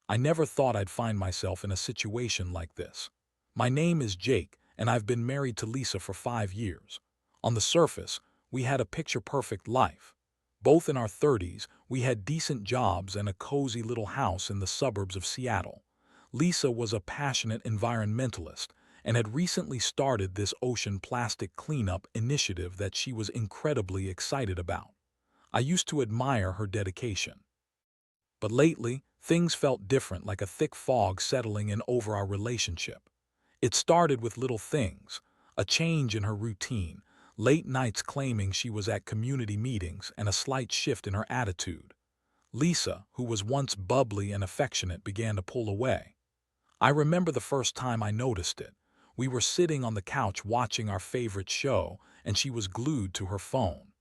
I never thought I'd find myself in a situation like this. My name is Jake, and I've been married to Lisa for 5 years. On the surface, we had a picture-perfect life. Both in our 30s, we had decent jobs and a cozy little house in the suburbs of Seattle. Lisa was a passionate environmentalist and had recently started this ocean plastic cleanup initiative that she was incredibly excited about. I used to admire her dedication. But lately, things felt different, like a thick fog settling in over our relationship. It started with little things, a change in her routine, late nights claiming she was at community meetings, and a slight shift in her attitude. Lisa, who was once bubbly and affectionate, began to pull away. I remember the first time I noticed it. We were sitting on the couch watching our favorite show, and she was glued to her phone.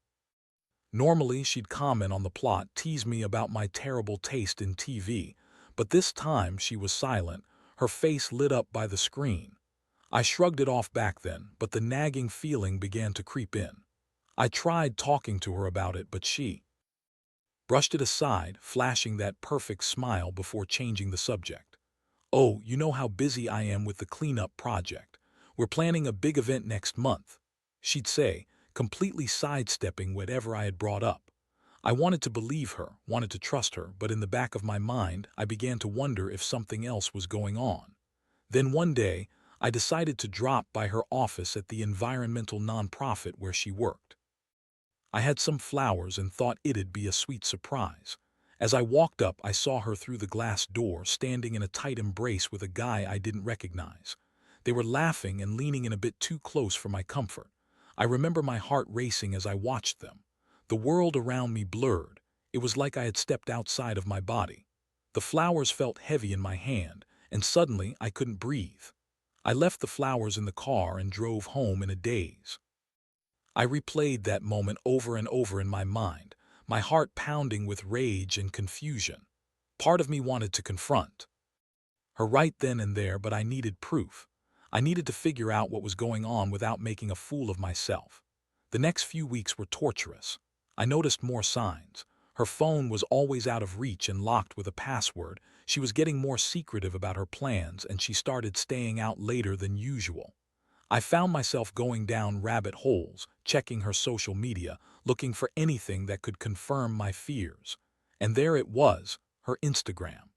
Normally, she'd comment on the plot, tease me about my terrible taste in TV, but this time she was silent, her face lit up by the screen. I shrugged it off back then, but the nagging feeling began to creep in. I tried talking to her about it, but she brushed it aside, flashing that perfect smile before changing the subject. "Oh, you know how busy I am with the cleanup project. We're planning a big event next month," she'd say, completely sidestepping whatever I had brought up. I wanted to believe her, wanted to trust her, but in the back of my mind, I began to wonder if something else was going on. Then one day, I decided to drop by her office at the environmental nonprofit where she worked. I had some flowers and thought it'd be a sweet surprise. As I walked up, I saw her through the glass door, standing in a tight embrace with a guy I didn't recognize. They were laughing and leaning in a bit too close for my comfort. I remember my heart racing as I watched them. The world around me blurred. It was like I had stepped outside of my body. The flowers felt heavy in my hand, and suddenly I couldn't breathe. I left the flowers in the car and drove home in a daze. I replayed that moment over and over in my mind, my heart pounding with rage and confusion. Part of me wanted to confront her right then and there, but I needed proof. I needed to figure out what was going on without making a fool of myself. The next few weeks were torturous. I noticed more signs. Her phone was always out of reach and locked with a password. She was getting more secretive about her plans, and she started staying out later than usual. I found myself going down rabbit holes, checking her social media, looking for anything that could confirm my fears. And there it was, her Instagram.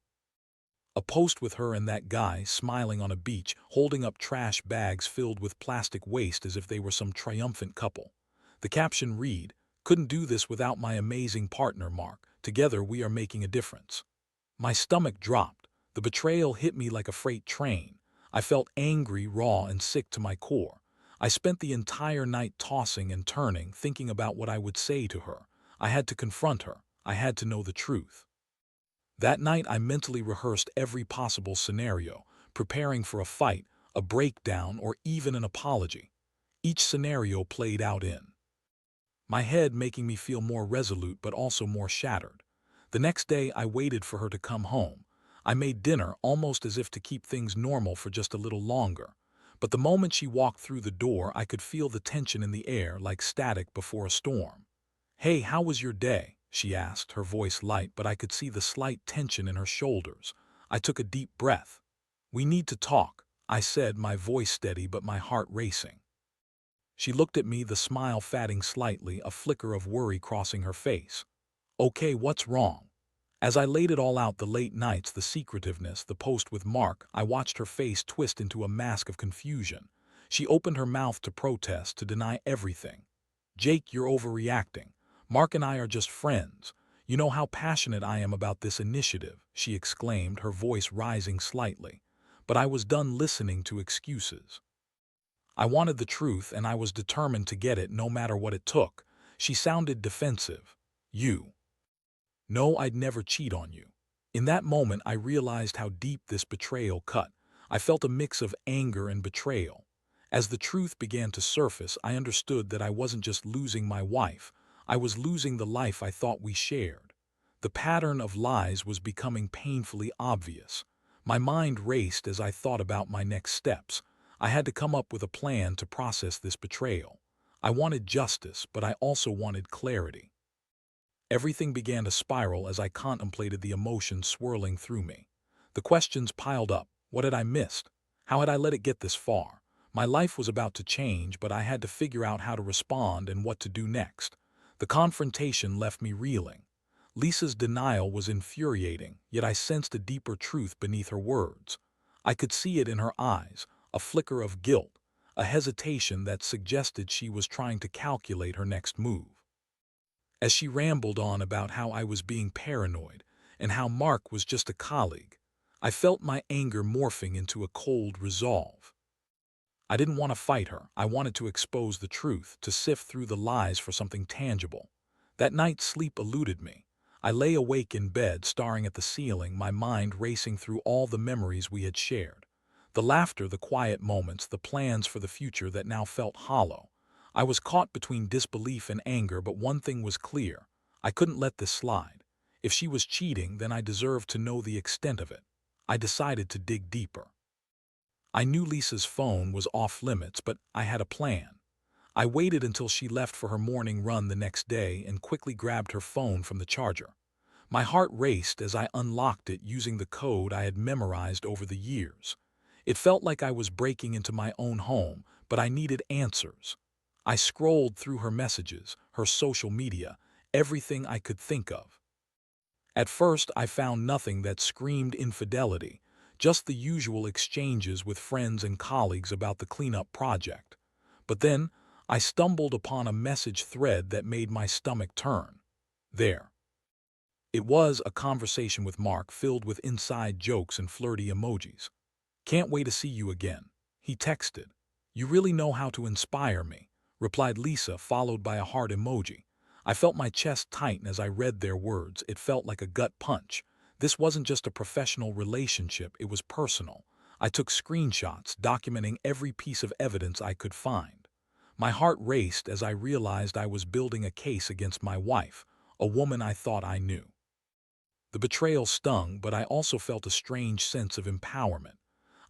A post with her and that guy smiling on a beach, holding up trash bags filled with plastic waste as if they were some triumphant couple. The caption read, "Couldn't do this without my amazing partner, Mark. Together we are making a difference." My stomach dropped. The betrayal hit me like a freight train. I felt angry, raw, and sick to my core. I spent the entire night tossing and turning, thinking about what I would say to her. I had to confront her. I had to know the truth. That night I mentally rehearsed every possible scenario, preparing for a fight, a breakdown, or even an apology. Each scenario played out in my head, making me feel more resolute but also more shattered. The next day I waited for her to come home. I made dinner almost as if to keep things normal for just a little longer. But the moment she walked through the door, I could feel the tension in the air like static before a storm. "Hey, how was your day?" she asked, her voice light, but I could see the slight tension in her shoulders. I took a deep breath. "We need to talk," I said, my voice steady but my heart racing. She looked at me, the smile fading slightly, a flicker of worry crossing her face. "Okay, what's wrong?" As I laid it all out, the late nights, the secretiveness, the post with Mark, I watched her face twist into a mask of confusion. She opened her mouth to protest, to deny everything. "Jake, you're overreacting. Mark and I are just friends. You know how passionate I am about this initiative," she exclaimed, her voice rising slightly. But I was done listening to excuses. I wanted the truth, and I was determined to get it no matter what it took. She sounded defensive. "You know I'd never cheat on you." In that moment, I realized how deep this betrayal cut. I felt a mix of anger and betrayal. As the truth began to surface, I understood that I wasn't just losing my wife. I was losing the life I thought we shared. The pattern of lies was becoming painfully obvious. My mind raced as I thought about my next steps. I had to come up with a plan to process this betrayal. I wanted justice, but I also wanted clarity. Everything began to spiral as I contemplated the emotions swirling through me. The questions piled up. What had I missed? How had I let it get this far? My life was about to change, but I had to figure out how to respond and what to do next. The confrontation left me reeling. Lisa's denial was infuriating, yet I sensed a deeper truth beneath her words. I could see it in her eyes, a flicker of guilt, a hesitation that suggested she was trying to calculate her next move. As she rambled on about how I was being paranoid and how Mark was just a colleague, I felt my anger morphing into a cold resolve. I didn't want to fight her. I wanted to expose the truth, to sift through the lies for something tangible. That night sleep eluded me. I lay awake in bed, staring at the ceiling, my mind racing through all the memories we had shared. The laughter, the quiet moments, the plans for the future that now felt hollow. I was caught between disbelief and anger, but one thing was clear. I couldn't let this slide. If she was cheating, then I deserved to know the extent of it. I decided to dig deeper. I knew Lisa's phone was off limits, but I had a plan. I waited until she left for her morning run the next day and quickly grabbed her phone from the charger. My heart raced as I unlocked it using the code I had memorized over the years. It felt like I was breaking into my own home, but I needed answers. I scrolled through her messages, her social media, everything I could think of. At first, I found nothing that screamed infidelity, just the usual exchanges with friends and colleagues about the cleanup project. But then, I stumbled upon a message thread that made my stomach turn. There. It was a conversation with Mark filled with inside jokes and flirty emojis. "Can't wait to see you again," he texted. "You really know how to inspire me," replied Lisa, followed by a heart emoji. I felt my chest tighten as I read their words. It felt like a gut punch. This wasn't just a professional relationship, it was personal. I took screenshots, documenting every piece of evidence I could find. My heart raced as I realized I was building a case against my wife, a woman I thought I knew. The betrayal stung, but I also felt a strange sense of empowerment.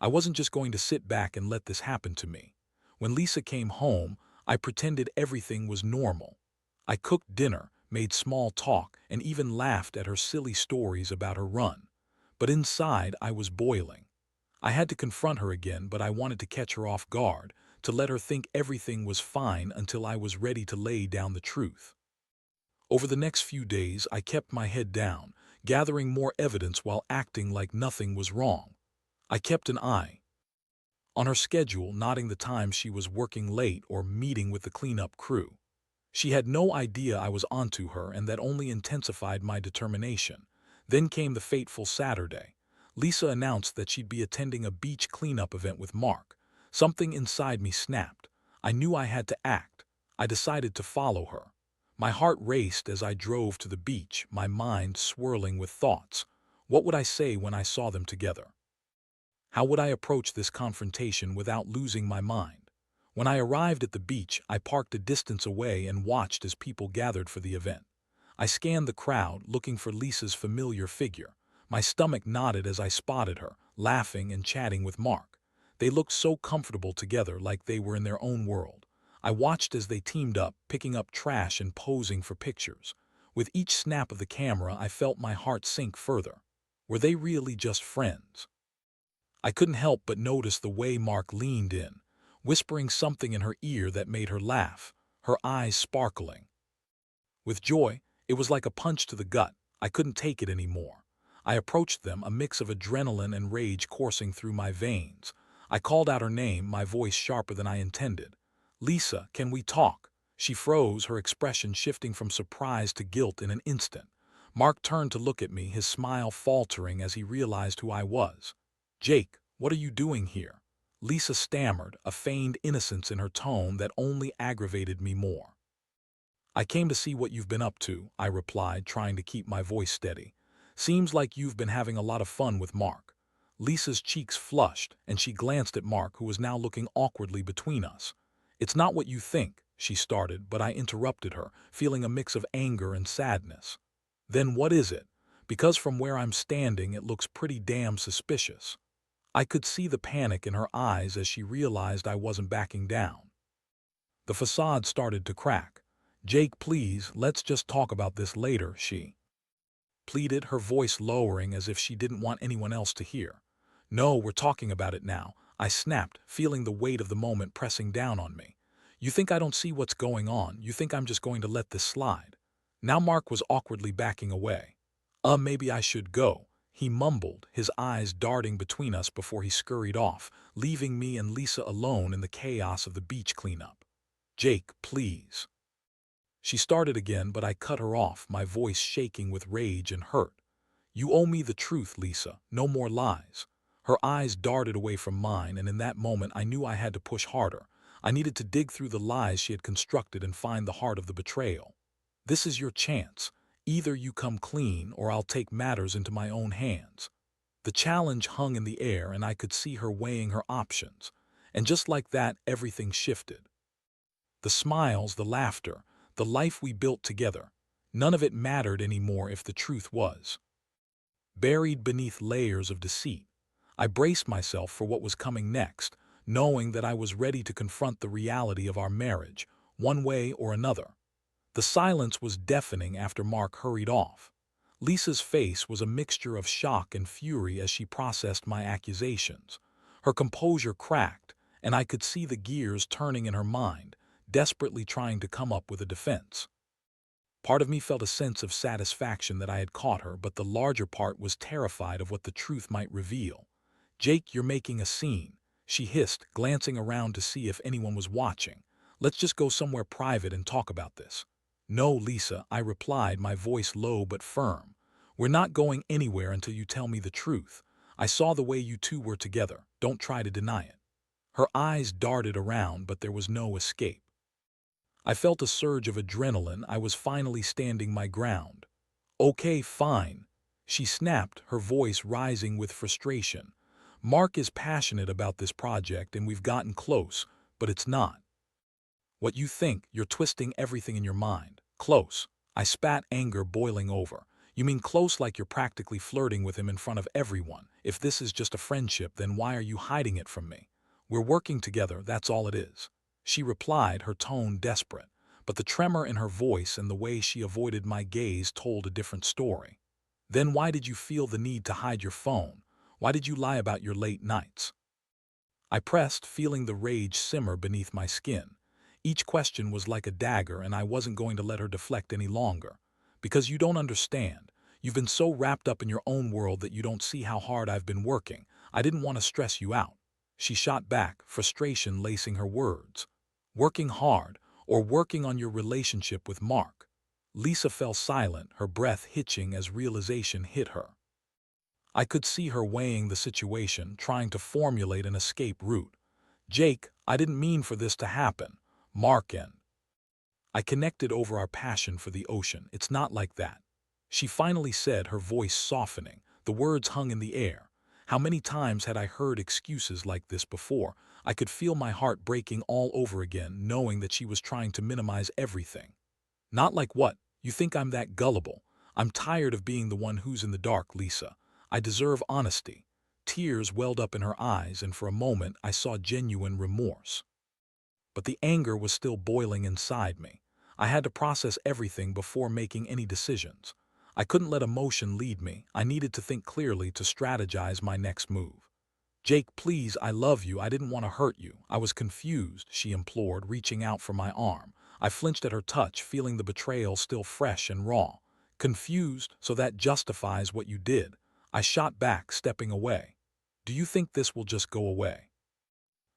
I wasn't just going to sit back and let this happen to me. When Lisa came home, I pretended everything was normal. I cooked dinner, made small talk, and even laughed at her silly stories about her run. But inside, I was boiling. I had to confront her again, but I wanted to catch her off guard, to let her think everything was fine until I was ready to lay down the truth. Over the next few days, I kept my head down, gathering more evidence while acting like nothing was wrong. I kept an eye on her schedule, noting the times she was working late or meeting with the cleanup crew. She had no idea I was onto her, and that only intensified my determination. Then came the fateful Saturday. Lisa announced that she'd be attending a beach cleanup event with Mark. Something inside me snapped. I knew I had to act. I decided to follow her. My heart raced as I drove to the beach, my mind swirling with thoughts. What would I say when I saw them together? How would I approach this confrontation without losing my mind? When I arrived at the beach, I parked a distance away and watched as people gathered for the event. I scanned the crowd, looking for Lisa's familiar figure. My stomach knotted as I spotted her, laughing and chatting with Mark. They looked so comfortable together, like they were in their own world. I watched as they teamed up, picking up trash and posing for pictures. With each snap of the camera, I felt my heart sink further. Were they really just friends? I couldn't help but notice the way Mark leaned in, whispering something in her ear that made her laugh, her eyes sparkling with joy. It was like a punch to the gut. I couldn't take it anymore. I approached them, a mix of adrenaline and rage coursing through my veins. I called out her name, my voice sharper than I intended. "Lisa, can we talk?" She froze, her expression shifting from surprise to guilt in an instant. Mark turned to look at me, his smile faltering as he realized who I was. "Jake, what are you doing here?" Lisa stammered, a feigned innocence in her tone that only aggravated me more. "I came to see what you've been up to," I replied, trying to keep my voice steady. "Seems like you've been having a lot of fun with Mark." Lisa's cheeks flushed, and she glanced at Mark, who was now looking awkwardly between us. "It's not what you think," she started, but I interrupted her, feeling a mix of anger and sadness. "Then what is it? Because from where I'm standing, it looks pretty damn suspicious." I could see the panic in her eyes as she realized I wasn't backing down. The facade started to crack. "Jake, please, let's just talk about this later," she pleaded, her voice lowering as if she didn't want anyone else to hear. No, we're talking about it now, I snapped, feeling the weight of the moment pressing down on me. You think I don't see what's going on? You think I'm just going to let this slide? Now Mark was awkwardly backing away. Maybe I should go, he mumbled, his eyes darting between us before he scurried off, leaving me and Lisa alone in the chaos of the beach cleanup. Jake, please. She started again, but I cut her off, my voice shaking with rage and hurt. You owe me the truth, Lisa, no more lies. Her eyes darted away from mine, and in that moment I knew I had to push harder. I needed to dig through the lies she had constructed and find the heart of the betrayal. This is your chance. Either you come clean or I'll take matters into my own hands. The challenge hung in the air, and I could see her weighing her options. And just like that, everything shifted. The smiles, the laughter, the life we built together, none of it mattered anymore if the truth was buried beneath layers of deceit. I braced myself for what was coming next, knowing that I was ready to confront the reality of our marriage, one way or another. The silence was deafening after Mark hurried off. Lisa's face was a mixture of shock and fury as she processed my accusations. Her composure cracked, and I could see the gears turning in her mind, desperately trying to come up with a defense. Part of me felt a sense of satisfaction that I had caught her, but the larger part was terrified of what the truth might reveal. Jake, you're making a scene, she hissed, glancing around to see if anyone was watching. Let's just go somewhere private and talk about this. No, Lisa, I replied, my voice low but firm. We're not going anywhere until you tell me the truth. I saw the way you two were together. Don't try to deny it. Her eyes darted around, but there was no escape. I felt a surge of adrenaline. I was finally standing my ground. Okay, fine, she snapped, her voice rising with frustration. Mark is passionate about this project and we've gotten close, but it's not what you think. You're twisting everything in your mind. Close. I spat, anger boiling over. You mean close like you're practically flirting with him in front of everyone? If this is just a friendship, then why are you hiding it from me? We're working together, that's all it is. She replied, her tone desperate, but the tremor in her voice and the way she avoided my gaze told a different story. Then why did you feel the need to hide your phone? Why did you lie about your late nights? I pressed, feeling the rage simmer beneath my skin. Each question was like a dagger, and I wasn't going to let her deflect any longer. Because you don't understand. You've been so wrapped up in your own world that you don't see how hard I've been working. I didn't want to stress you out. She shot back, frustration lacing her words. Working hard, or working on your relationship with Mark? Lisa fell silent, her breath hitching as realization hit her. I could see her weighing the situation, trying to formulate an escape route. Jake, I didn't mean for this to happen. Mark and I connected over our passion for the ocean. It's not like that. She finally said, her voice softening. The words hung in the air. How many times had I heard excuses like this before? I could feel my heart breaking all over again, knowing that she was trying to minimize everything. Not like what? You think I'm that gullible? I'm tired of being the one who's in the dark, Lisa. I deserve honesty. Tears welled up in her eyes, and for a moment I saw genuine remorse. But the anger was still boiling inside me. I had to process everything before making any decisions. I couldn't let emotion lead me. I needed to think clearly to strategize my next move. Jake, please, I love you. I didn't want to hurt you. I was confused, she implored, reaching out for my arm. I flinched at her touch, feeling the betrayal still fresh and raw. Confused, so that justifies what you did. I shot back, stepping away. Do you think this will just go away?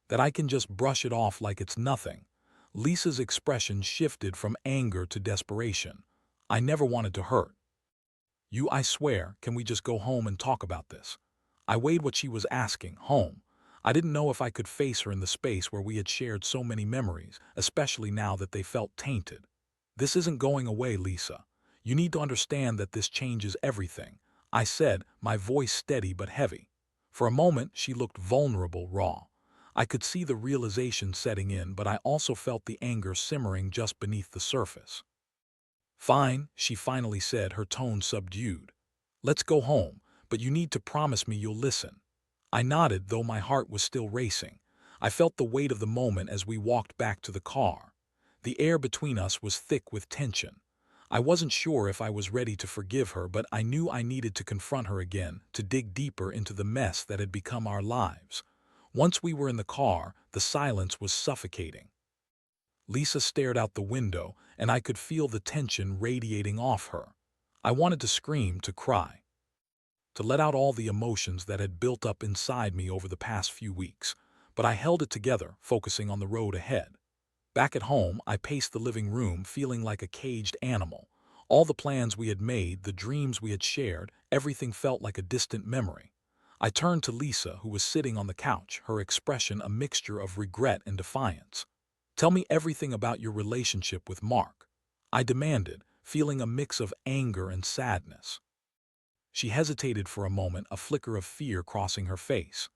That I can just brush it off like it's nothing? Lisa's expression shifted from anger to desperation. I never wanted to hurt you, I swear. Can we just go home and talk about this? I weighed what she was asking. Home. I didn't know if I could face her in the space where we had shared so many memories, especially now that they felt tainted. This isn't going away, Lisa. You need to understand that this changes everything, I said, my voice steady but heavy. For a moment, she looked vulnerable, raw. I could see the realization setting in, but I also felt the anger simmering just beneath the surface. Fine, she finally said, her tone subdued. Let's go home, but you need to promise me you'll listen. I nodded, though my heart was still racing. I felt the weight of the moment as we walked back to the car. The air between us was thick with tension. I wasn't sure if I was ready to forgive her, but I knew I needed to confront her again, to dig deeper into the mess that had become our lives. Once we were in the car, the silence was suffocating. Lisa stared out the window, and I could feel the tension radiating off her. I wanted to scream, to cry, to let out all the emotions that had built up inside me over the past few weeks, but I held it together, focusing on the road ahead. Back at home, I paced the living room, feeling like a caged animal. All the plans we had made, the dreams we had shared, everything felt like a distant memory. I turned to Lisa, who was sitting on the couch, her expression a mixture of regret and defiance. "Tell me everything about your relationship with Mark," I demanded, feeling a mix of anger and sadness. She hesitated for a moment, a flicker of fear crossing her face.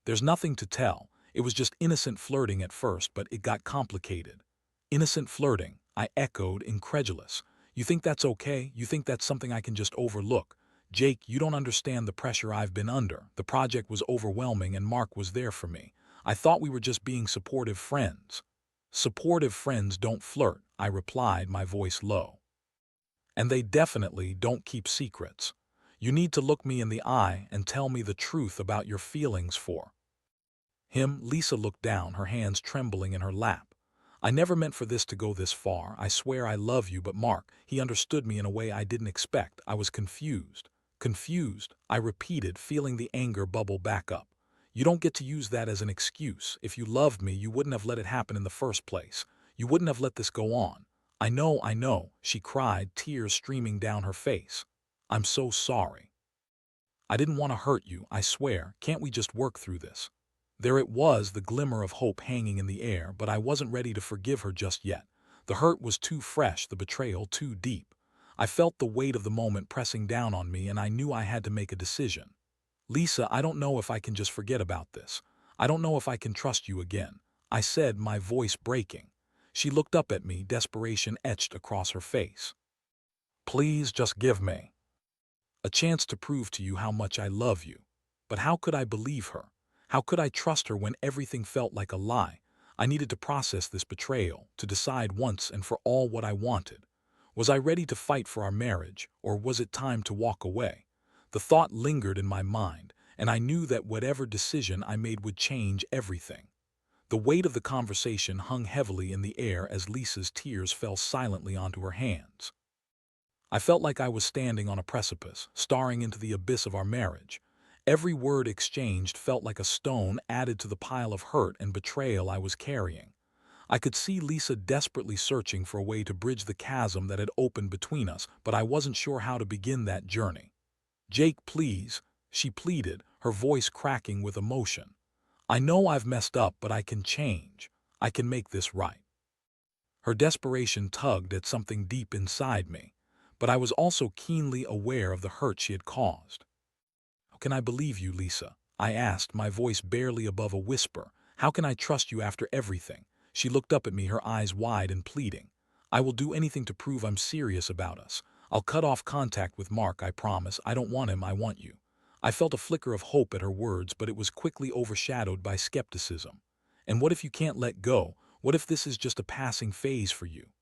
"There's nothing to tell. It was just innocent flirting at first, but it got complicated." "Innocent flirting," I echoed, incredulous. "You think that's okay? You think that's something I can just overlook?" "Jake, you don't understand the pressure I've been under. The project was overwhelming and Mark was there for me. I thought we were just being supportive friends." "Supportive friends don't flirt," I replied, my voice low. "And they definitely don't keep secrets. You need to look me in the eye and tell me the truth about your feelings for him." Lisa looked down, her hands trembling in her lap. "I never meant for this to go this far. I swear I love you, but Mark, he understood me in a way I didn't expect. I was confused." "Confused," I repeated, feeling the anger bubble back up. "You don't get to use that as an excuse. If you loved me, you wouldn't have let it happen in the first place. You wouldn't have let this go on." I know," she cried, tears streaming down her face. "I'm so sorry. I didn't want to hurt you, I swear. Can't we just work through this?" There it was, the glimmer of hope hanging in the air, but I wasn't ready to forgive her just yet. The hurt was too fresh, the betrayal too deep. I felt the weight of the moment pressing down on me, and I knew I had to make a decision. "Lisa, I don't know if I can just forget about this. I don't know if I can trust you again," I said, my voice breaking. She looked up at me, desperation etched across her face. "Please just give me a chance to prove to you how much I love you." But how could I believe her? How could I trust her when everything felt like a lie? I needed to process this betrayal, to decide once and for all what I wanted. Was I ready to fight for our marriage, or was it time to walk away? The thought lingered in my mind, and I knew that whatever decision I made would change everything. The weight of the conversation hung heavily in the air as Lisa's tears fell silently onto her hands. I felt like I was standing on a precipice, staring into the abyss of our marriage. Every word exchanged felt like a stone added to the pile of hurt and betrayal I was carrying. I could see Lisa desperately searching for a way to bridge the chasm that had opened between us, but I wasn't sure how to begin that journey. "Jake, please," she pleaded, her voice cracking with emotion. "I know I've messed up, but I can change. I can make this right." Her desperation tugged at something deep inside me, but I was also keenly aware of the hurt she had caused. "How can I believe you, Lisa?" I asked, my voice barely above a whisper. "How can I trust you after everything?" She looked up at me, her eyes wide and pleading. "I will do anything to prove I'm serious about us. I'll cut off contact with Mark, I promise. I don't want him, I want you." I felt a flicker of hope at her words, but it was quickly overshadowed by skepticism. "And what if you can't let go? What if this is just a passing phase for you?"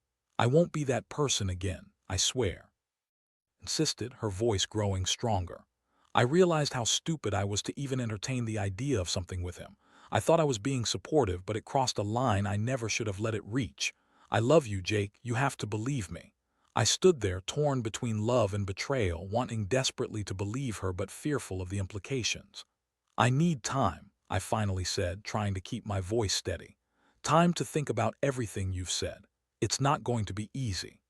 "I won't be that person again, I swear," insisted, her voice growing stronger. I realized how stupid I was to even entertain the idea of something with him. I thought I was being supportive, but it crossed a line I never should have let it reach. "I love you, Jake. You have to believe me." I stood there, torn between love and betrayal, wanting desperately to believe her but fearful of the implications. "I need time," I finally said, trying to keep my voice steady. "Time to think about everything you've said. It's not going to be easy.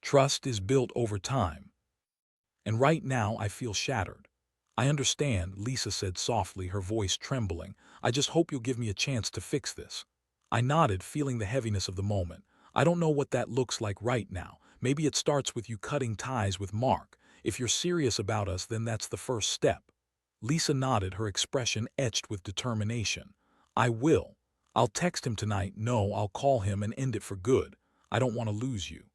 Trust is built over time. And right now I feel shattered." "I understand," Lisa said softly, her voice trembling. "I just hope you'll give me a chance to fix this." I nodded, feeling the heaviness of the moment. "I don't know what that looks like right now. Maybe it starts with you cutting ties with Mark. If you're serious about us, then that's the first step." Lisa nodded, her expression etched with determination. "I will. I'll text him tonight. No, I'll call him and end it for good. I don't want to lose you."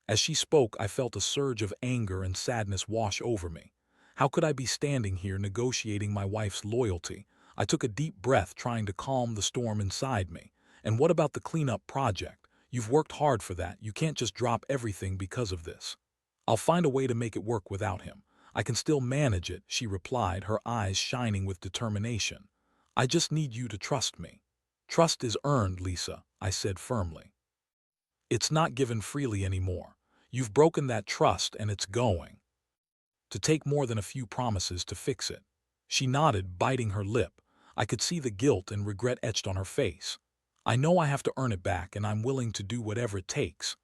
As she spoke, I felt a surge of anger and sadness wash over me. How could I be standing here negotiating my wife's loyalty? I took a deep breath, trying to calm the storm inside me. "And what about the cleanup project? You've worked hard for that. You can't just drop everything because of this. I'll find a way to make it work without him. I can still manage it, she replied, her eyes shining with determination. I just need you to trust me. Trust is earned, Lisa, I said firmly. It's not given freely anymore. You've broken that trust and it's going to take more than a few promises to fix it. She nodded, biting her lip. I could see the guilt and regret etched on her face. I know I have to earn it back, and I'm willing to do whatever it takes.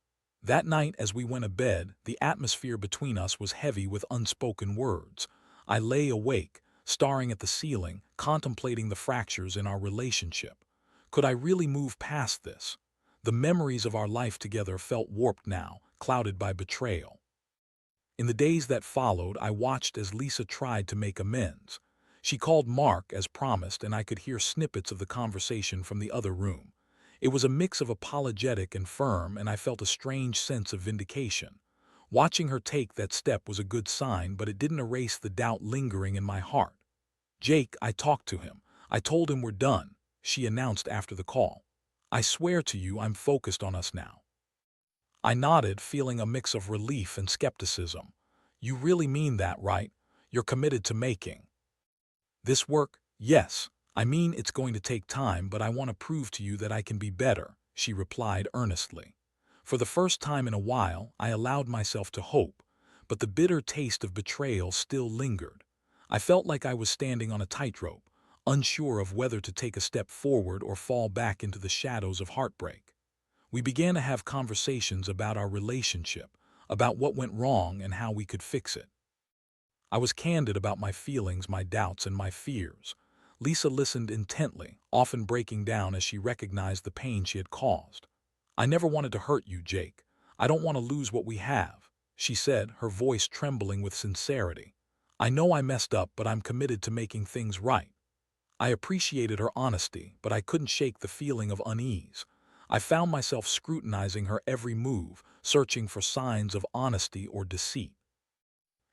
That night, as we went to bed, the atmosphere between us was heavy with unspoken words. I lay awake, staring at the ceiling, contemplating the fractures in our relationship. Could I really move past this? The memories of our life together felt warped now, clouded by betrayal. In the days that followed, I watched as Lisa tried to make amends. She called Mark as promised, and I could hear snippets of the conversation from the other room. It was a mix of apologetic and firm, and I felt a strange sense of vindication. Watching her take that step was a good sign, but it didn't erase the doubt lingering in my heart. Jake, I talked to him. I told him we're done, she announced after the call. I swear to you, I'm focused on us now. I nodded, feeling a mix of relief and skepticism. You really mean that, right? You're committed to making this work? Yes. I mean, it's going to take time, but I want to prove to you that I can be better, she replied earnestly. For the first time in a while, I allowed myself to hope, but the bitter taste of betrayal still lingered. I felt like I was standing on a tightrope, unsure of whether to take a step forward or fall back into the shadows of heartbreak. We began to have conversations about our relationship, about what went wrong and how we could fix it. I was candid about my feelings, my doubts, and my fears. Lisa listened intently, often breaking down as she recognized the pain she had caused. I never wanted to hurt you, Jake. I don't want to lose what we have, she said, her voice trembling with sincerity. I know I messed up, but I'm committed to making things right. I appreciated her honesty, but I couldn't shake the feeling of unease. I found myself scrutinizing her every move, searching for signs of honesty or deceit.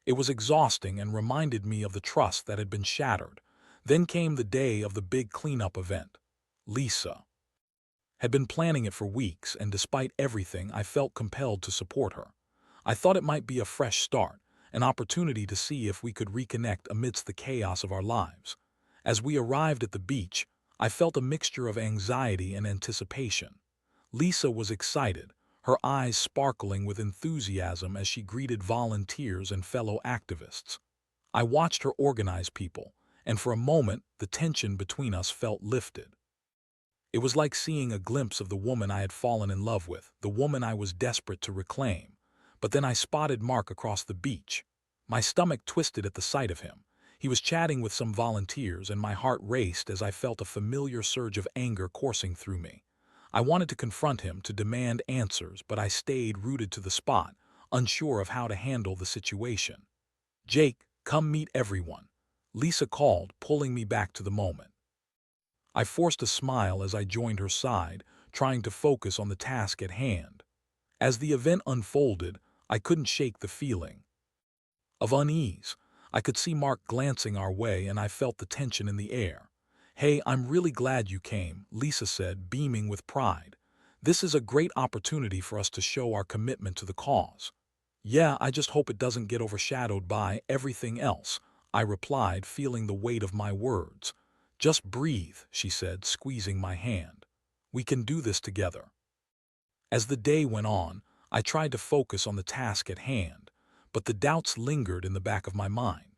It was exhausting and reminded me of the trust that had been shattered. Then came the day of the big cleanup event. Lisa had been planning it for weeks, and despite everything, I felt compelled to support her. I thought it might be a fresh start, an opportunity to see if we could reconnect amidst the chaos of our lives. As we arrived at the beach, I felt a mixture of anxiety and anticipation. Lisa was excited, her eyes sparkling with enthusiasm as she greeted volunteers and fellow activists. I watched her organize people, and for a moment, the tension between us felt lifted. It was like seeing a glimpse of the woman I had fallen in love with, the woman I was desperate to reclaim. But then I spotted Mark across the beach. My stomach twisted at the sight of him. He was chatting with some volunteers, and my heart raced as I felt a familiar surge of anger coursing through me. I wanted to confront him, to demand answers, but I stayed rooted to the spot, unsure of how to handle the situation. Jake, come meet everyone, Lisa called, pulling me back to the moment. I forced a smile as I joined her side, trying to focus on the task at hand. As the event unfolded, I couldn't shake the feeling of unease. I could see Mark glancing our way, and I felt the tension in the air. Hey, I'm really glad you came, Lisa said, beaming with pride. This is a great opportunity for us to show our commitment to the cause. Yeah, I just hope it doesn't get overshadowed by everything else, I replied, feeling the weight of my words. Just breathe, she said, squeezing my hand. We can do this together. As the day went on, I tried to focus on the task at hand, but the doubts lingered in the back of my mind.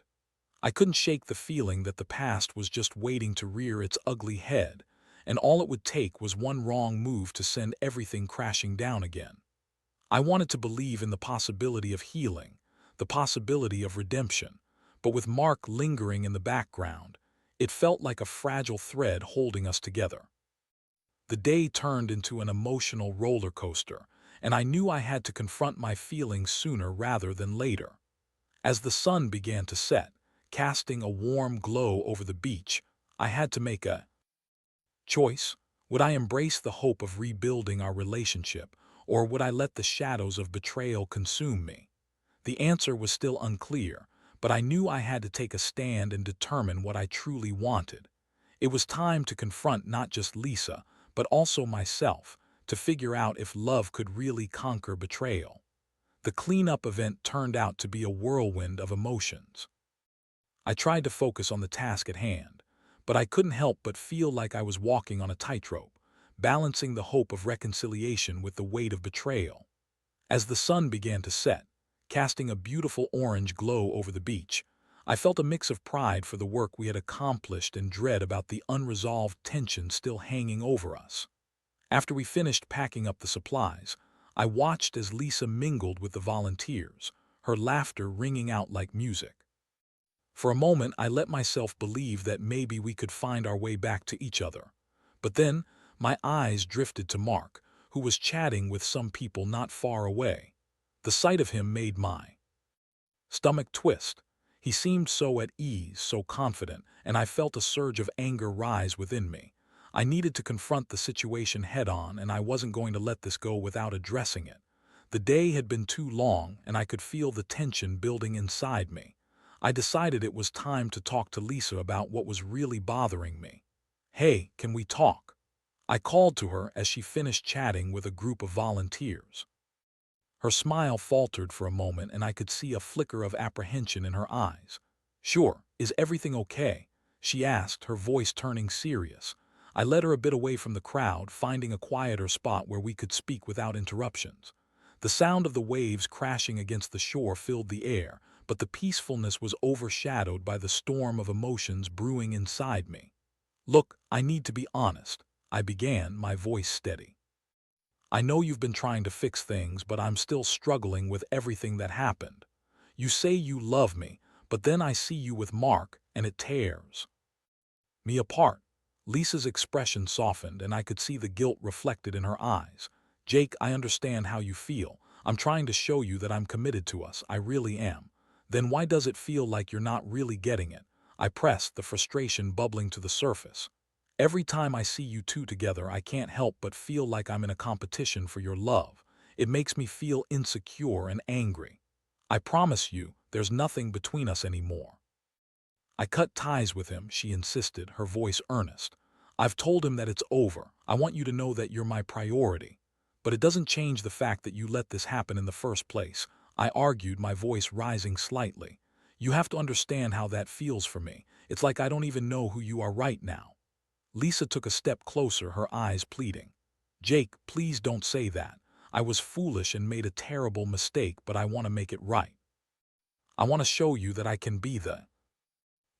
I couldn't shake the feeling that the past was just waiting to rear its ugly head, and all it would take was one wrong move to send everything crashing down again. I wanted to believe in the possibility of healing, the possibility of redemption, but with Mark lingering in the background, it felt like a fragile thread holding us together. The day turned into an emotional roller coaster, and I knew I had to confront my feelings sooner rather than later. As the sun began to set, casting a warm glow over the beach, I had to make a choice. Would I embrace the hope of rebuilding our relationship, or would I let the shadows of betrayal consume me? The answer was still unclear, but I knew I had to take a stand and determine what I truly wanted. It was time to confront not just Lisa, but also myself, to figure out if love could really conquer betrayal. The cleanup event turned out to be a whirlwind of emotions. I tried to focus on the task at hand, but I couldn't help but feel like I was walking on a tightrope, balancing the hope of reconciliation with the weight of betrayal. As the sun began to set, casting a beautiful orange glow over the beach, I felt a mix of pride for the work we had accomplished and dread about the unresolved tension still hanging over us. After we finished packing up the supplies, I watched as Lisa mingled with the volunteers, her laughter ringing out like music. For a moment, I let myself believe that maybe we could find our way back to each other. But then, my eyes drifted to Mark, who was chatting with some people not far away. The sight of him made my stomach twist. He seemed so at ease, so confident, and I felt a surge of anger rise within me. I needed to confront the situation head-on, and I wasn't going to let this go without addressing it. The day had been too long, and I could feel the tension building inside me. I decided it was time to talk to Lisa about what was really bothering me. "Hey, can we talk?" I called to her as she finished chatting with a group of volunteers. Her smile faltered for a moment, and I could see a flicker of apprehension in her eyes. "Sure, is everything okay?" she asked, her voice turning serious. I led her a bit away from the crowd, finding a quieter spot where we could speak without interruptions. The sound of the waves crashing against the shore filled the air, but the peacefulness was overshadowed by the storm of emotions brewing inside me. "Look, I need to be honest," I began, my voice steady. "I know you've been trying to fix things, but I'm still struggling with everything that happened. You say you love me, but then I see you with Mark, and it tears me apart." Lisa's expression softened, and I could see the guilt reflected in her eyes. "Jake, I understand how you feel. I'm trying to show you that I'm committed to us, I really am. Then why does it feel like you're not really getting it?" I pressed, the frustration bubbling to the surface. "Every time I see you two together, I can't help but feel like I'm in a competition for your love. It makes me feel insecure and angry. I promise you, there's nothing between us anymore." "I cut ties with him," she insisted, her voice earnest. "I've told him that it's over. I want you to know that you're my priority. But it doesn't change the fact that you let this happen in the first place," I argued, my voice rising slightly. "You have to understand how that feels for me. It's like I don't even know who you are right now." Lisa took a step closer, her eyes pleading. "Jake, please don't say that. I was foolish and made a terrible mistake, but I want to make it right. I want to show you that I can be the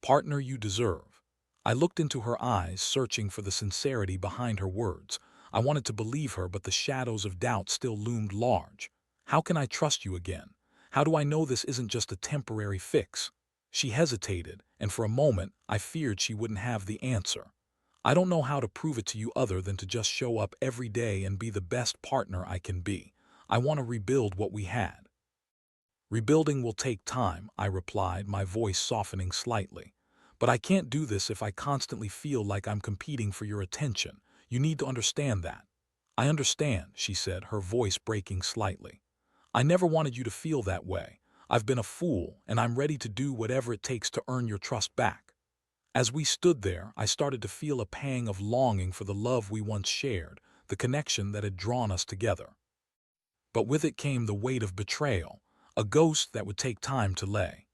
partner you deserve." I looked into her eyes, searching for the sincerity behind her words. I wanted to believe her, but the shadows of doubt still loomed large. "How can I trust you again? How do I know this isn't just a temporary fix?" She hesitated, and for a moment I feared she wouldn't have the answer. "I don't know how to prove it to you other than to just show up every day and be the best partner I can be. I want to rebuild what we had." "Rebuilding will take time," I replied, my voice softening slightly. "But I can't do this if I constantly feel like I'm competing for your attention. You need to understand that." "I understand," she said, her voice breaking slightly. "I never wanted you to feel that way. I've been a fool, and I'm ready to do whatever it takes to earn your trust back." As we stood there, I started to feel a pang of longing for the love we once shared, the connection that had drawn us together. But with it came the weight of betrayal, a ghost that would take time to lay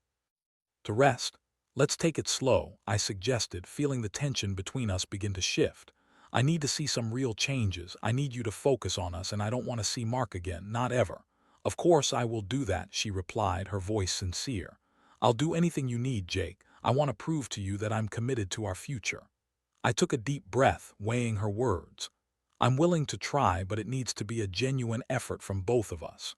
to rest. "Let's take it slow," I suggested, feeling the tension between us begin to shift. "I need to see some real changes. I need you to focus on us, and I don't want to see Mark again, not ever." "Of course I will do that," she replied, her voice sincere. "I'll do anything you need, Jake. I want to prove to you that I'm committed to our future." I took a deep breath, weighing her words. "I'm willing to try, but it needs to be a genuine effort from both of us.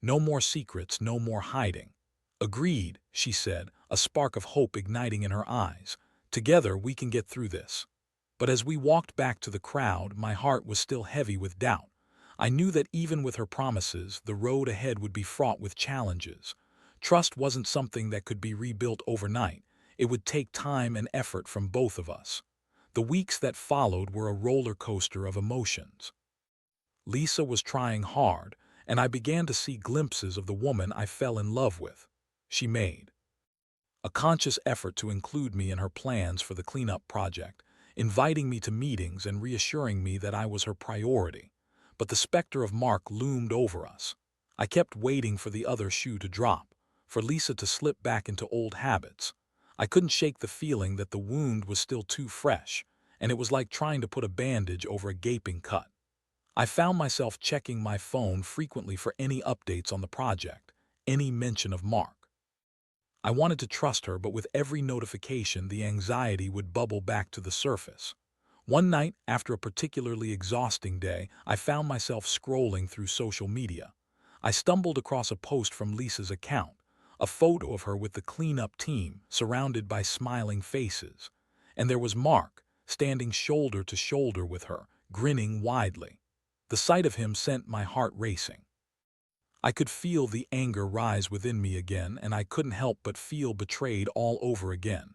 No more secrets, no more hiding." "Agreed," she said, a spark of hope igniting in her eyes. "Together we can get through this." But as we walked back to the crowd, my heart was still heavy with doubt. I knew that even with her promises, the road ahead would be fraught with challenges. Trust wasn't something that could be rebuilt overnight. It would take time and effort from both of us. The weeks that followed were a roller coaster of emotions. Lisa was trying hard, and I began to see glimpses of the woman I fell in love with. She made a conscious effort to include me in her plans for the cleanup project, inviting me to meetings and reassuring me that I was her priority. But the specter of Mark loomed over us. I kept waiting for the other shoe to drop, for Lisa to slip back into old habits. I couldn't shake the feeling that the wound was still too fresh, and it was like trying to put a bandage over a gaping cut. I found myself checking my phone frequently for any updates on the project, any mention of Mark. I wanted to trust her, but with every notification, the anxiety would bubble back to the surface. One night, after a particularly exhausting day, I found myself scrolling through social media. I stumbled across a post from Lisa's account, a photo of her with the cleanup team, surrounded by smiling faces. And there was Mark, standing shoulder to shoulder with her, grinning widely. The sight of him sent my heart racing. I could feel the anger rise within me again, and I couldn't help but feel betrayed all over again.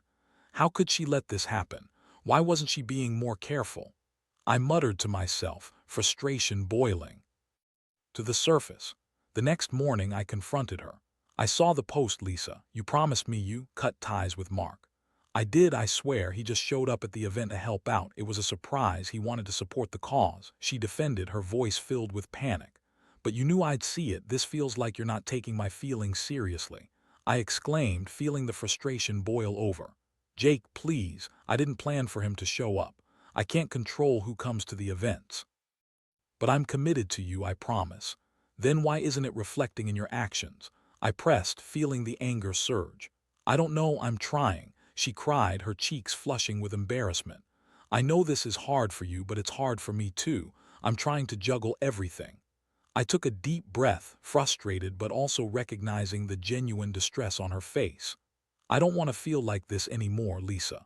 How could she let this happen? Why wasn't she being more careful? I muttered to myself, frustration boiling to the surface. The next morning I confronted her. I saw the post, Lisa. You promised me you cut ties with Mark. I did, I swear. He just showed up at the event to help out. It was a surprise. He wanted to support the cause. She defended, her voice filled with panic. But you knew I'd see it. This feels like you're not taking my feelings seriously, I exclaimed, feeling the frustration boil over. Jake, please. I didn't plan for him to show up. I can't control who comes to the events. But I'm committed to you, I promise. Then why isn't it reflecting in your actions? I pressed, feeling the anger surge. I don't know, I'm trying, she cried, her cheeks flushing with embarrassment. I know this is hard for you, but it's hard for me too. I'm trying to juggle everything. I took a deep breath, frustrated but also recognizing the genuine distress on her face. I don't want to feel like this anymore, Lisa.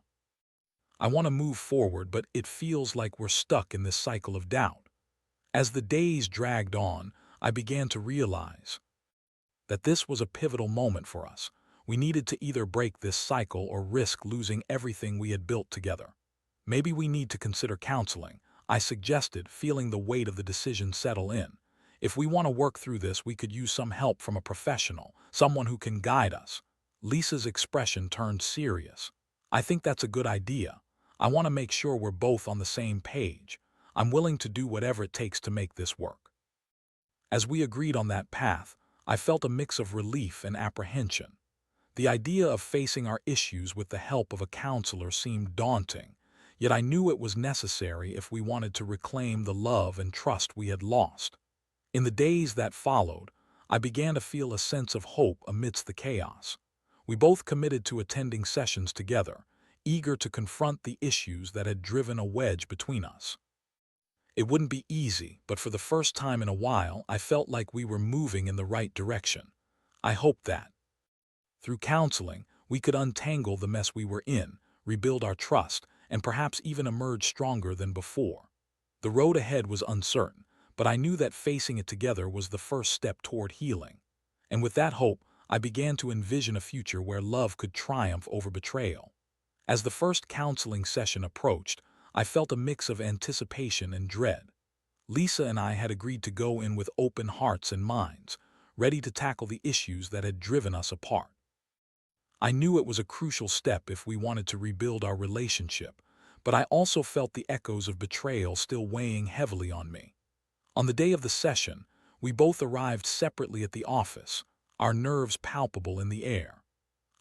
I want to move forward, but it feels like we're stuck in this cycle of doubt. As the days dragged on, I began to realize that this was a pivotal moment for us. We needed to either break this cycle or risk losing everything we had built together. Maybe we need to consider counseling, I suggested, feeling the weight of the decision settle in. If we want to work through this, we could use some help from a professional, someone who can guide us. Lisa's expression turned serious. I think that's a good idea. I want to make sure we're both on the same page. I'm willing to do whatever it takes to make this work. As we agreed on that path, I felt a mix of relief and apprehension. The idea of facing our issues with the help of a counselor seemed daunting, yet I knew it was necessary if we wanted to reclaim the love and trust we had lost. In the days that followed, I began to feel a sense of hope amidst the chaos. We both committed to attending sessions together, eager to confront the issues that had driven a wedge between us. It wouldn't be easy, but for the first time in a while, I felt like we were moving in the right direction. I hoped that, through counseling, we could untangle the mess we were in, rebuild our trust, and perhaps even emerge stronger than before. The road ahead was uncertain, but I knew that facing it together was the first step toward healing. And with that hope, I began to envision a future where love could triumph over betrayal. As the first counseling session approached, I felt a mix of anticipation and dread. Lisa and I had agreed to go in with open hearts and minds, ready to tackle the issues that had driven us apart. I knew it was a crucial step if we wanted to rebuild our relationship, but I also felt the echoes of betrayal still weighing heavily on me. On the day of the session, we both arrived separately at the office, our nerves palpable in the air.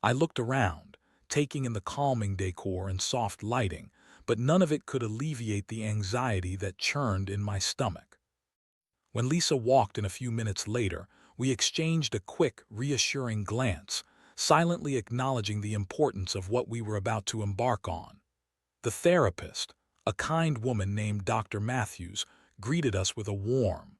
I looked around, taking in the calming decor and soft lighting, but none of it could alleviate the anxiety that churned in my stomach. When Lisa walked in a few minutes later, we exchanged a quick, reassuring glance, silently acknowledging the importance of what we were about to embark on. The therapist, a kind woman named Dr. Matthews, greeted us with a warm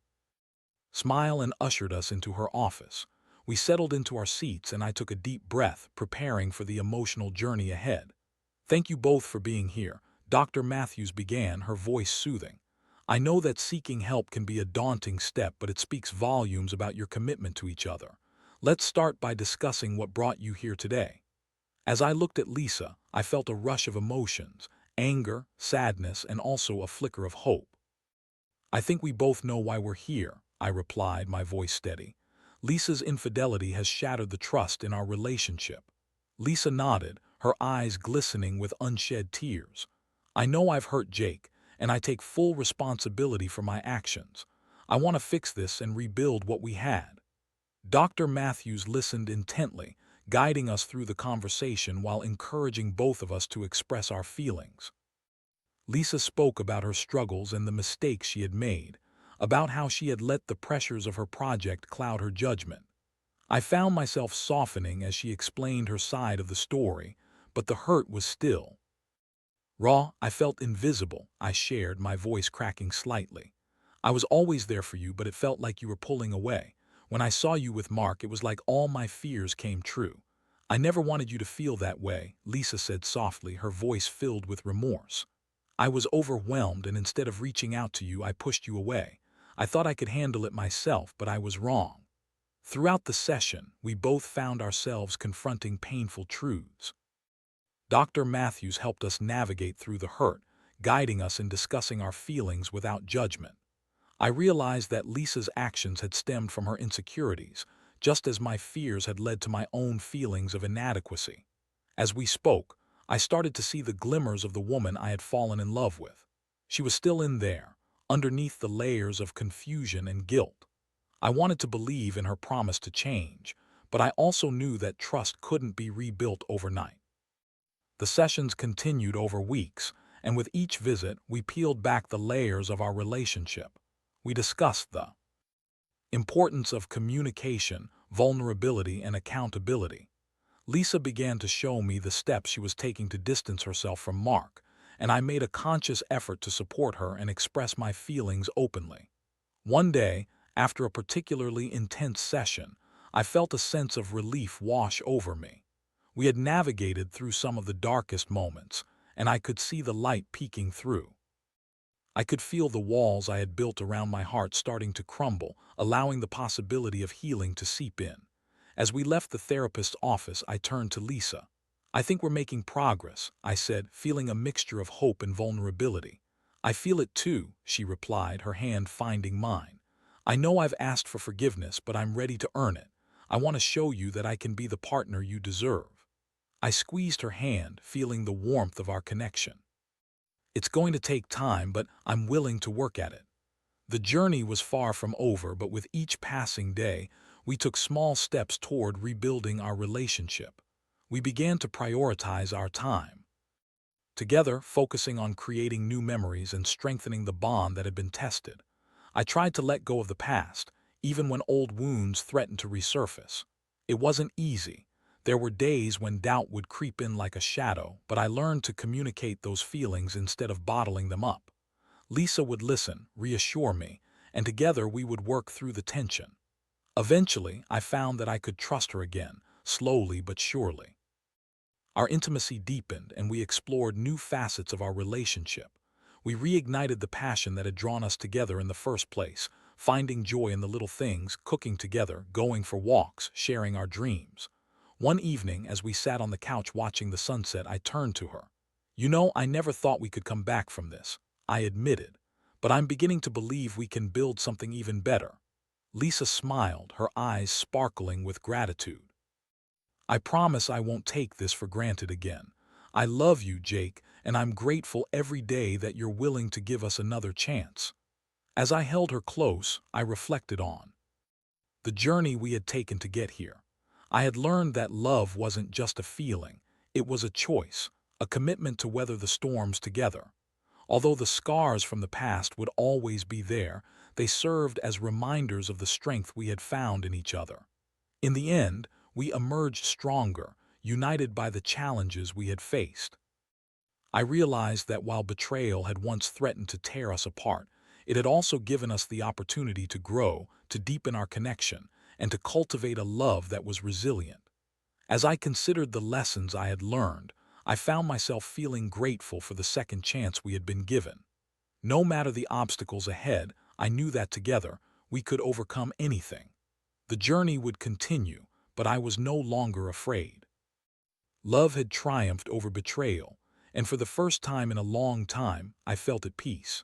smile and ushered us into her office. We settled into our seats and I took a deep breath, preparing for the emotional journey ahead. Thank you both for being here, Dr. Matthews began, her voice soothing. I know that seeking help can be a daunting step, but it speaks volumes about your commitment to each other. Let's start by discussing what brought you here today. As I looked at Lisa, I felt a rush of emotions, anger, sadness, and also a flicker of hope. I think we both know why we're here, I replied, my voice steady. Lisa's infidelity has shattered the trust in our relationship. Lisa nodded, her eyes glistening with unshed tears. I know I've hurt Jake, and I take full responsibility for my actions. I want to fix this and rebuild what we had." Dr. Matthews listened intently, guiding us through the conversation while encouraging both of us to express our feelings. Lisa spoke about her struggles and the mistakes she had made, about how she had let the pressures of her project cloud her judgment. I found myself softening as she explained her side of the story, but the hurt was still raw. I felt invisible, I shared, my voice cracking slightly. "I was always there for you, but it felt like you were pulling away. When I saw you with Mark, it was like all my fears came true. I never wanted you to feel that way," Lisa said softly, her voice filled with remorse. "I was overwhelmed, and instead of reaching out to you, I pushed you away. I thought I could handle it myself, but I was wrong." Throughout the session, we both found ourselves confronting painful truths. Dr. Matthews helped us navigate through the hurt, guiding us in discussing our feelings without judgment. I realized that Lisa's actions had stemmed from her insecurities, just as my fears had led to my own feelings of inadequacy. As we spoke, I started to see the glimmers of the woman I had fallen in love with. She was still in there, underneath the layers of confusion and guilt. I wanted to believe in her promise to change, but I also knew that trust couldn't be rebuilt overnight. The sessions continued over weeks, and with each visit, we peeled back the layers of our relationship. We discussed the importance of communication, vulnerability, and accountability. Lisa began to show me the steps she was taking to distance herself from Mark, and I made a conscious effort to support her and express my feelings openly. One day, after a particularly intense session, I felt a sense of relief wash over me. We had navigated through some of the darkest moments, and I could see the light peeking through. I could feel the walls I had built around my heart starting to crumble, allowing the possibility of healing to seep in. As we left the therapist's office, I turned to Lisa. "I think we're making progress," I said, feeling a mixture of hope and vulnerability. "I feel it too," she replied, her hand finding mine. "I know I've asked for forgiveness, but I'm ready to earn it. I want to show you that I can be the partner you deserve." I squeezed her hand, feeling the warmth of our connection. "It's going to take time, but I'm willing to work at it." The journey was far from over, but with each passing day, we took small steps toward rebuilding our relationship. We began to prioritize our time together, focusing on creating new memories and strengthening the bond that had been tested. I tried to let go of the past, even when old wounds threatened to resurface. It wasn't easy. There were days when doubt would creep in like a shadow, but I learned to communicate those feelings instead of bottling them up. Lisa would listen, reassure me, and together we would work through the tension. Eventually, I found that I could trust her again, slowly but surely. Our intimacy deepened, and we explored new facets of our relationship. We reignited the passion that had drawn us together in the first place, finding joy in the little things, cooking together, going for walks, sharing our dreams. One evening, as we sat on the couch watching the sunset, I turned to her. "You know, I never thought we could come back from this," I admitted, "but I'm beginning to believe we can build something even better." Lisa smiled, her eyes sparkling with gratitude. "I promise I won't take this for granted again. I love you, Jake, and I'm grateful every day that you're willing to give us another chance." As I held her close, I reflected on the journey we had taken to get here. I had learned that love wasn't just a feeling, it was a choice, a commitment to weather the storms together. Although the scars from the past would always be there, they served as reminders of the strength we had found in each other. In the end, we emerged stronger, united by the challenges we had faced. I realized that while betrayal had once threatened to tear us apart, it had also given us the opportunity to grow, to deepen our connection, and to cultivate a love that was resilient. As I considered the lessons I had learned, I found myself feeling grateful for the second chance we had been given. No matter the obstacles ahead, I knew that together, we could overcome anything. The journey would continue, but I was no longer afraid. Love had triumphed over betrayal, and for the first time in a long time, I felt at peace.